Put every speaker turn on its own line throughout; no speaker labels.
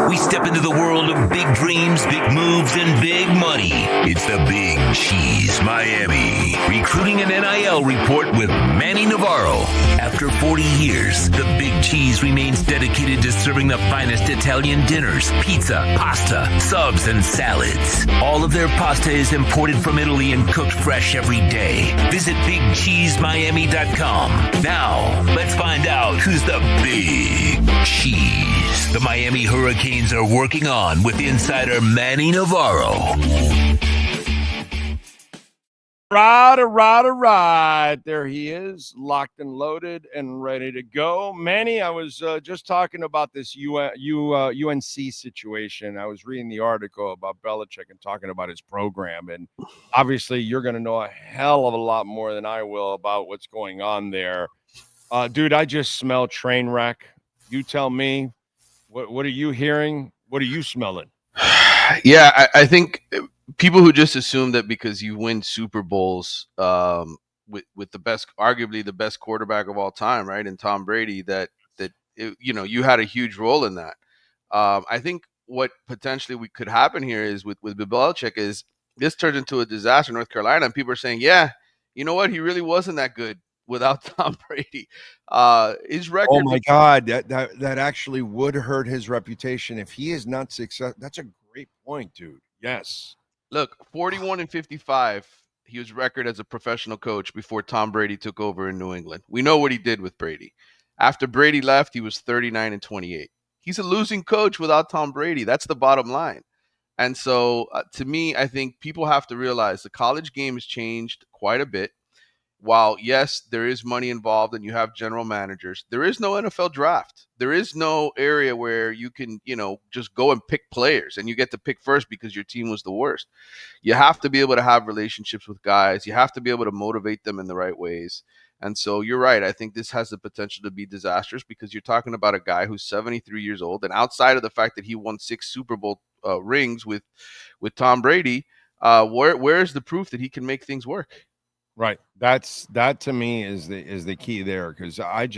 We step into the world of big dreams, big moves, and big money. It's the Big Cheese Miami Recruiting and NIL Report with Manny Navarro. After 40 years, the Big Cheese remains dedicated to serving the finest Italian dinners, pizza, pasta, subs, and salads. All of their pasta is imported from Italy and cooked fresh every day. Visit BigCheeseMiami.com. Now, let's find out who's the Big Cheese the Miami Hurricanes are working on with insider Manny Navarro.
Right. There he is, locked and loaded and ready to go. Manny, I was just talking about this UNC situation. I was reading the article about Belichick and talking about his program. And obviously, you're going to know a hell of a lot more than I will about what's going on there. Dude, I just smell train wreck. You tell me, what are you hearing? What are you smelling?
Yeah, I think people who just assume that because you win Super Bowls with the best, arguably the best quarterback of all time, right, and Tom Brady, that you had a huge role in that. I think what potentially could happen here is with Belichick is this turns into a disaster in North Carolina, and people are saying, yeah, you know what, he really wasn't that good without Tom Brady. His record.
Oh my God, that actually would hurt his reputation if he is not successful. That's a great point, dude. Yes.
Look, 41-55, he was record as a professional coach before Tom Brady took over in New England. We know what he did with Brady. After Brady left, he was 39-28. He's a losing coach without Tom Brady. That's the bottom line. And so, to me, I think people have to realize the college game has changed quite a bit. While, yes, there is money involved and you have general managers, there is no NFL draft. There is no area where you can, just go and pick players and you get to pick first because your team was the worst. You have to be able to have relationships with guys. You have to be able to motivate them in the right ways. And so you're right. I think this has the potential to be disastrous because you're talking about a guy who's 73 years old. And outside of the fact that he won 6 Super Bowl rings with Tom Brady, where's the proof that he can make things work?
Right. That to me is the key there, because I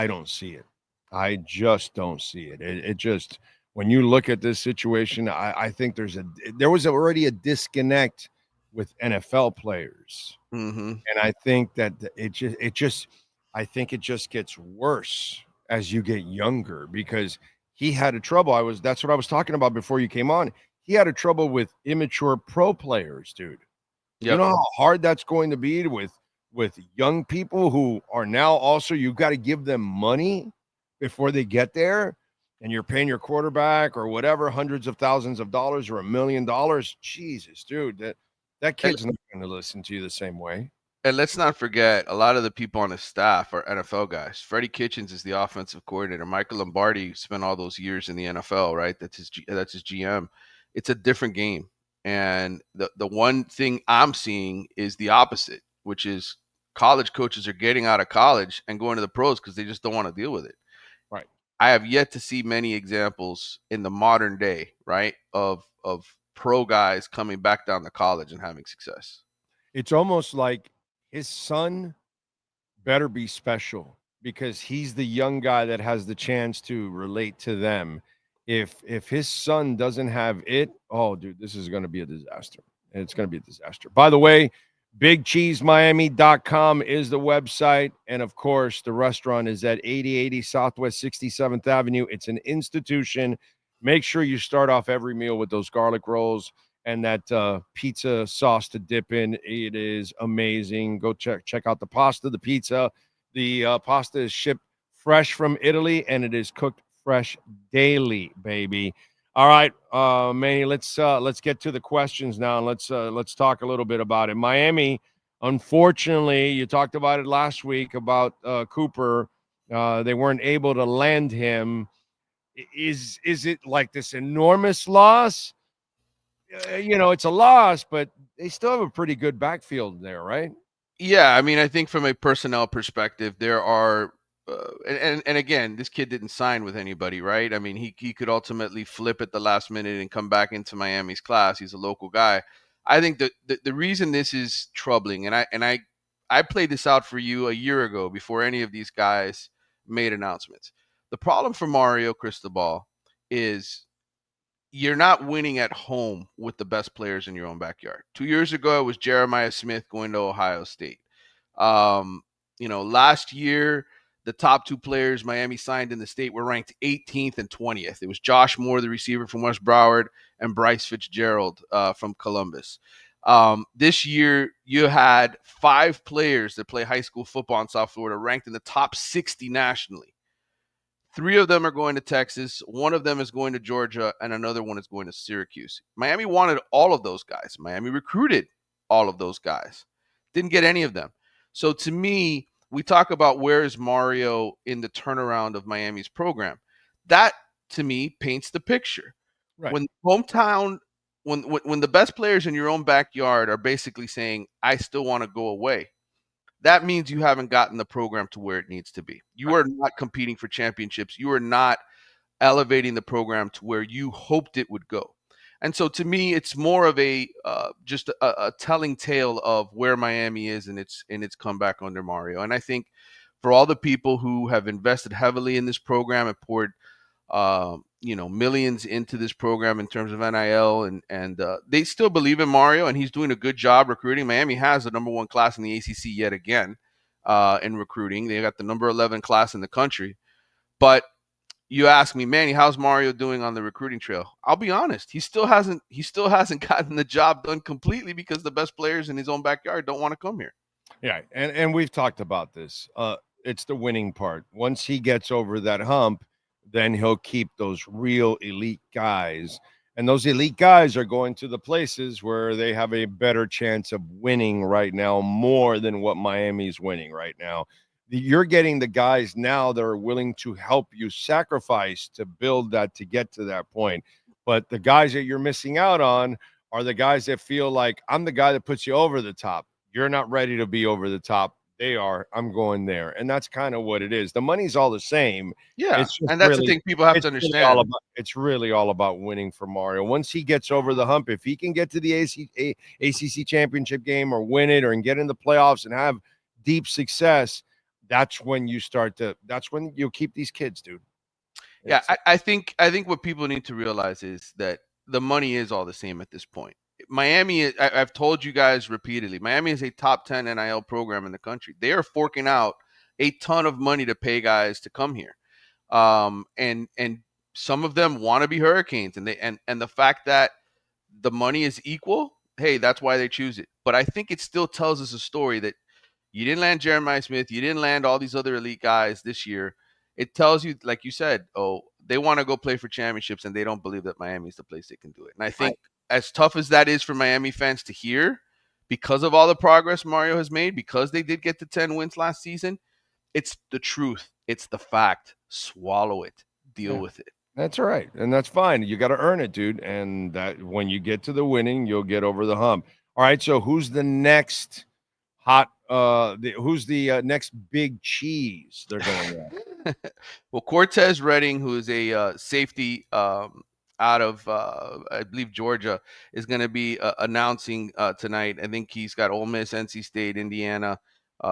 don't see it. I just don't see it. It just, when you look at this situation, I think there was already a disconnect with NFL players.
Mm-hmm.
And I think that I think it just gets worse as you get younger, because he had a trouble. That's what I was talking about before you came on. He had a trouble with immature pro players, dude.
Yep.
You know how hard that's going to be with young people who are now also, you've got to give them money before they get there, and you're paying your quarterback or whatever hundreds of thousands of dollars or $1 million. Jesus, dude, that kid's not going to listen to you the same way.
And let's not forget, a lot of the people on his staff are NFL guys. Freddie Kitchens is the offensive coordinator. Michael Lombardi spent all those years in the NFL, right? That's his GM. It's a different game. And the one thing I'm seeing is the opposite, which is college coaches are getting out of college and going to the pros because they just don't want to deal with it.
Right.
I have yet to see many examples in the modern day, right, of pro guys coming back down to college and having success.
It's almost like his son better be special, because he's the young guy that has the chance to relate to them. If his son doesn't have it, oh, dude, this is going to be a disaster. It's going to be a disaster. By the way, BigCheeseMiami.com is the website. And, of course, the restaurant is at 8080 Southwest 67th Avenue. It's an institution. Make sure you start off every meal with those garlic rolls and that pizza sauce to dip in. It is amazing. Go check out the pasta, the pizza. The pasta is shipped fresh from Italy, and it is cooked fresh daily, baby. All right, Manny, let's get to the questions now, and let's talk a little bit about it. Miami, unfortunately, you talked about it last week about Cooper. They weren't able to land him. Is it like this enormous loss? It's a loss, but they still have a pretty good backfield there, right?
Yeah, I mean, I think from a personnel perspective, there are, and again, this kid didn't sign with anybody, right? I mean, he could ultimately flip at the last minute and come back into Miami's class. He's a local guy. I think that the reason this is troubling, and I played this out for you a year ago before any of these guys made announcements. The problem for Mario Cristobal is you're not winning at home with the best players in your own backyard. 2 years ago, it was Jeremiah Smith going to Ohio State. Last year, the top two players Miami signed in the state were ranked 18th and 20th. It was Josh Moore, the receiver from West Broward, and Bryce Fitzgerald from Columbus. This year, you had 5 players that play high school football in South Florida ranked in the top 60 nationally. 3 of them are going to Texas. 1 of them is going to Georgia, and another one is going to Syracuse. Miami wanted all of those guys. Miami recruited all of those guys. Didn't get any of them. So to me, we talk about where is Mario in the turnaround of Miami's program. That, to me, paints the picture.
Right.
When the best players in your own backyard are basically saying, I still want to go away, that means you haven't gotten the program to where it needs to be. You are not competing for championships. You are not elevating the program to where you hoped it would go. And so to me, it's more of just a telling tale of where Miami is in its comeback under Mario. And I think for all the people who have invested heavily in this program and poured millions into this program in terms of NIL, and they still believe in Mario, and he's doing a good job recruiting. Miami has the number 1 class in the ACC yet again in recruiting. They got the number 11 class in the country. But you ask me, Manny, how's Mario doing on the recruiting trail? I'll be honest, he still hasn't gotten the job done completely because the best players in his own backyard don't want to come here.
Yeah, and we've talked about this. It's the winning part. Once he gets over that hump, then he'll keep those real elite guys. And those elite guys are going to the places where they have a better chance of winning right now, more than what Miami's winning right now. You're getting the guys now that are willing to help you sacrifice to build that, to get to that point. But the guys that you're missing out on are the guys that feel like, I'm the guy that puts you over the top. You're not ready to be over the top. They are. I'm going there. And that's kind of what it is. The money's all the same.
Yeah. And that's the thing people have to understand.
It's really all about winning for Mario. Once he gets over the hump, if he can get to the ACC championship game or win it or get in the playoffs and have deep success, that's when you'll keep these kids, dude.
Yeah. I think what people need to realize is that the money is all the same at this point. Miami, I've told you guys repeatedly, Miami is a top 10 NIL program in the country. They are forking out a ton of money to pay guys to come here. And some of them want to be Hurricanes, and the fact that the money is equal, hey, that's why they choose it. But I think it still tells us a story that you didn't land Jeremiah Smith, you didn't land all these other elite guys this year. It tells you, like you said, they want to go play for championships, and they don't believe that Miami is the place they can do it. And I think as tough as that is for Miami fans to hear, because of all the progress Mario has made, because they did get to 10 wins last season, it's the truth. It's the fact. Swallow it. Deal with it.
That's all right. And that's fine. You got to earn it, dude. And that when you get to the winning, you'll get over the hump. All right. So who's the next next big cheese they're going at?
Well, Cortez Redding, who is a safety out of, I believe, Georgia, is going to be announcing tonight. I think he's got Ole Miss, NC State, Indiana.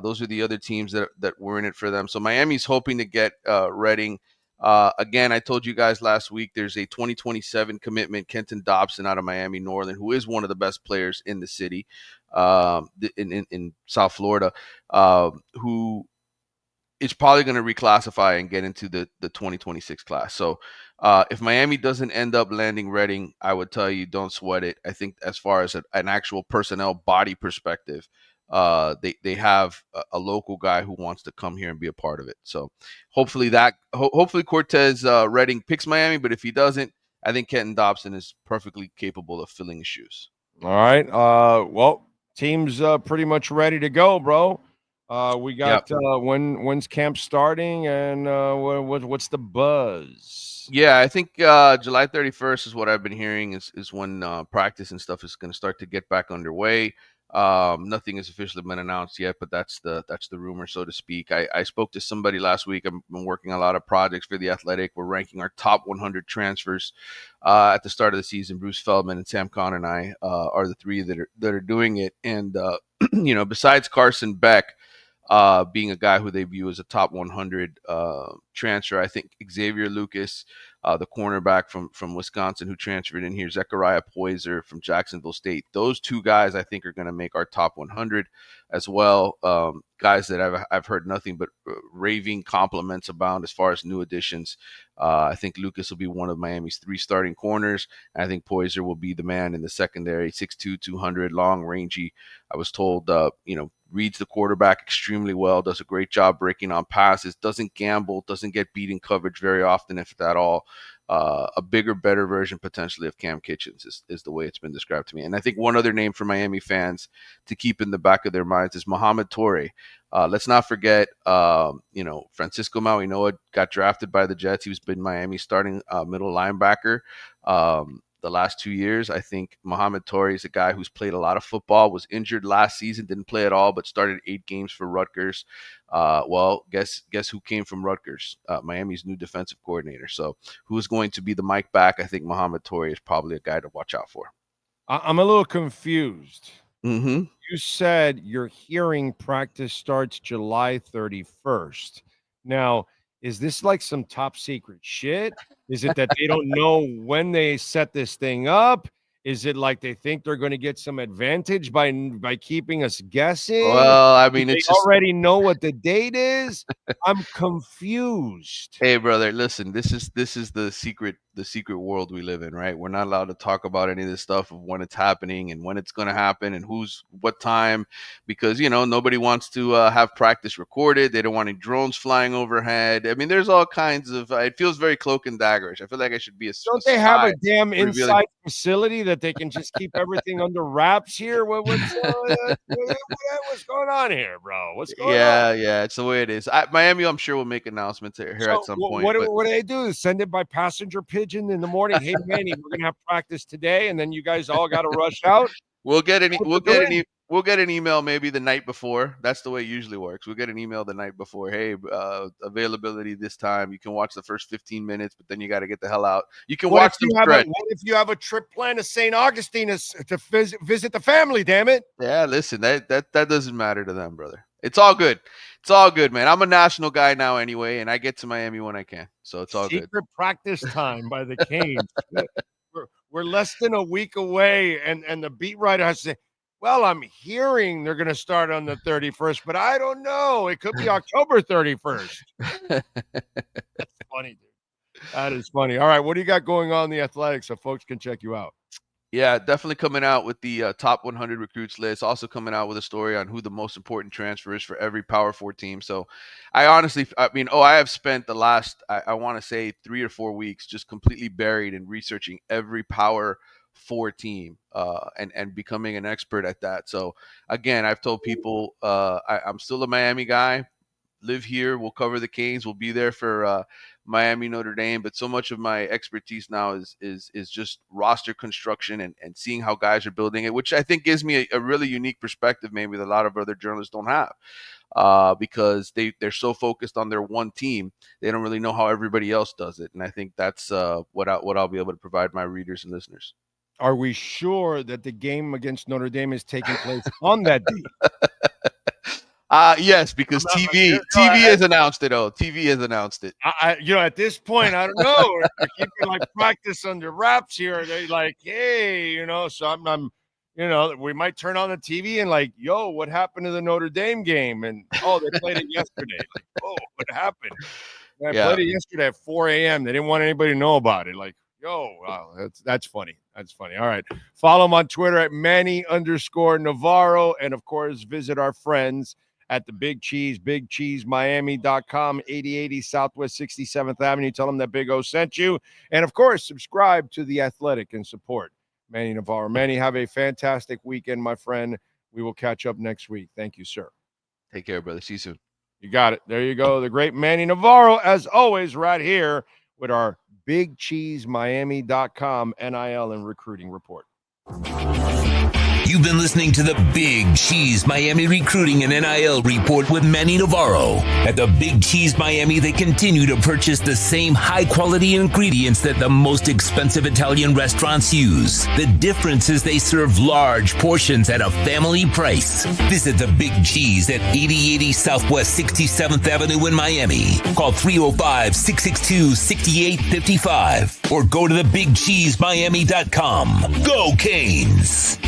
Those are the other teams that were in it for them. So Miami's hoping to get Redding. Again, I told you guys last week, there's a 2027 commitment, Kenton Dobson out of Miami Northern, who is one of the best players in the city, in South Florida, who is probably going to reclassify and get into the 2026 class. So if Miami doesn't end up landing Redding, I would tell you, don't sweat it. I think as far as an actual personnel body perspective, they have a local guy who wants to come here and be a part of it. So hopefully Cortez Redding picks Miami, but if he doesn't, I think Kenton Dobson is perfectly capable of filling his shoes.
All right. Well, team's pretty much ready to go, bro. We got when's camp starting, and what's the buzz?
Yeah, I think July 31st is what I've been hearing is when practice and stuff is going to start to get back underway. Nothing has officially been announced yet, but that's the rumor, so to speak. I spoke to somebody last week. I've been working a lot of projects for The Athletic. We're ranking our top 100 transfers at the start of the season. Bruce Feldman and Sam Kahn and I are the three that are doing it. And besides Carson Beck, being a guy who they view as a top 100 transfer. I think Xavier Lucas, the cornerback from Wisconsin who transferred in here, Zechariah Poyser from Jacksonville State. Those two guys I think are going to make our top 100 as well. Guys that I've heard nothing but raving compliments about as far as new additions. I think Lucas will be one of Miami's 3 starting corners. And I think Poyser will be the man in the secondary, 6'2", 200, long, rangy. I was told, reads the quarterback extremely well, does a great job breaking on passes, doesn't gamble, doesn't get beat in coverage very often, if at all. A bigger, better version potentially of Cam Kitchens is the way it's been described to me. And I think one other name for Miami fans to keep in the back of their minds is Mohamed Torre. Let's not forget, Francisco Mauinoa got drafted by the Jets. He's been Miami's starting middle linebacker the last 2 years. I think Mohamed Torre is a guy who's played a lot of football, was injured last season, didn't play at all, but started 8 games for Rutgers. Guess who came from Rutgers? Miami's new defensive coordinator. So who is going to be the Mike back? I think Mohamed Torre is probably a guy to watch out for.
I'm a little confused.
Mm-hmm.
You said your hearing practice starts July 31st. Now, is this like some top secret shit? Is it that they don't know when they set this thing up? Is it like they think they're going to get some advantage by keeping us guessing?
Well, I mean,
they already know what the date is. I'm confused.
Hey, brother, listen. This is the secret world we live in, right? We're not allowed to talk about any of this stuff of when it's happening and when it's going to happen and who's what time, because nobody wants to have practice recorded. They don't want any drones flying overhead. I mean, there's all kinds of. It feels very cloak and daggerish. I feel like I should be a.
Don't they have a damn inside facility that they can just keep everything under wraps here? What's going on here, bro? What's going on?
Yeah, it's the way it is. Miami, I'm sure will make announcements here at some point.
What do they do? Send it by passenger pigeon in the morning. Hey, Manny, we're gonna have practice today, and then you guys all got to rush out.
We'll get an email maybe the night before. That's the way it usually works. We'll get an email the night before. Hey, availability this time. You can watch the first 15 minutes, but then you got to get the hell out. You can watch them stretch.
What if you have a trip planned to St. Augustine to visit the family? Damn it!
Yeah, listen, that doesn't matter to them, brother. It's all good. It's all good, man. I'm a national guy now anyway, and I get to Miami when I can, so it's all good.
Secret practice time by the Canes. We're less than a week away, and the beat writer has to say, well, I'm hearing they're going to start on the 31st, but I don't know. It could be October 31st. That's funny, dude. That is funny. All right, what do you got going on in the Athletics so folks can check you out?
Yeah, definitely coming out with the top 100 recruits list. Also coming out with a story on who the most important transfer is for every Power 4 team. So I have spent the last, I want to say 3 or 4 weeks just completely buried in researching every Power 4 team and becoming an expert at that. So again, I've told people I'm still a Miami guy. Live here. We'll cover the Canes. We'll be there for Miami, Notre Dame. But so much of my expertise now is just roster construction and seeing how guys are building it, which I think gives me a really unique perspective, maybe that a lot of other journalists don't have, because they're so focused on their one team, they don't really know how everybody else does it. And I think that's what I'll be able to provide my readers and listeners.
Are we sure that the game against Notre Dame is taking place on that date?
Yes, because TV has announced it. TV has announced it.
At this point, I don't know. They're keeping like practice under wraps here. They're like, hey, so I'm we might turn on the TV and like, yo, what happened to the Notre Dame game? And they played it yesterday. Like, what happened? I played it yesterday at 4 a.m. They didn't want anybody to know about it. Like, yo, wow, that's funny. That's funny. All right. Follow him on Twitter at Manny_Navarro. And of course, visit our friends at the Big Cheese, BigCheeseMiami.com, 8080 Southwest 67th Avenue. Tell them that Big O sent you. And, of course, subscribe to The Athletic and support Manny Navarro. Manny, have a fantastic weekend, my friend. We will catch up next week. Thank you, sir.
Take care, brother. See you soon.
You got it. There you go. The great Manny Navarro, as always, right here with our BigCheeseMiami.com NIL and recruiting report.
You've been listening to the Big Cheese Miami Recruiting and NIL Report with Manny Navarro. At the Big Cheese Miami, they continue to purchase the same high-quality ingredients that the most expensive Italian restaurants use. The difference is they serve large portions at a family price. Visit the Big Cheese at 8080 Southwest 67th Avenue in Miami. Call 305-662-6855 or go to thebigcheesemiami.com. Go Canes!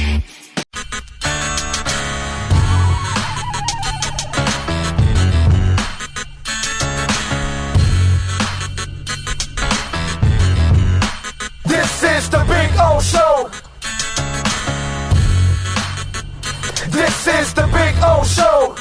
This is the Big O Show. This is the Big O Show.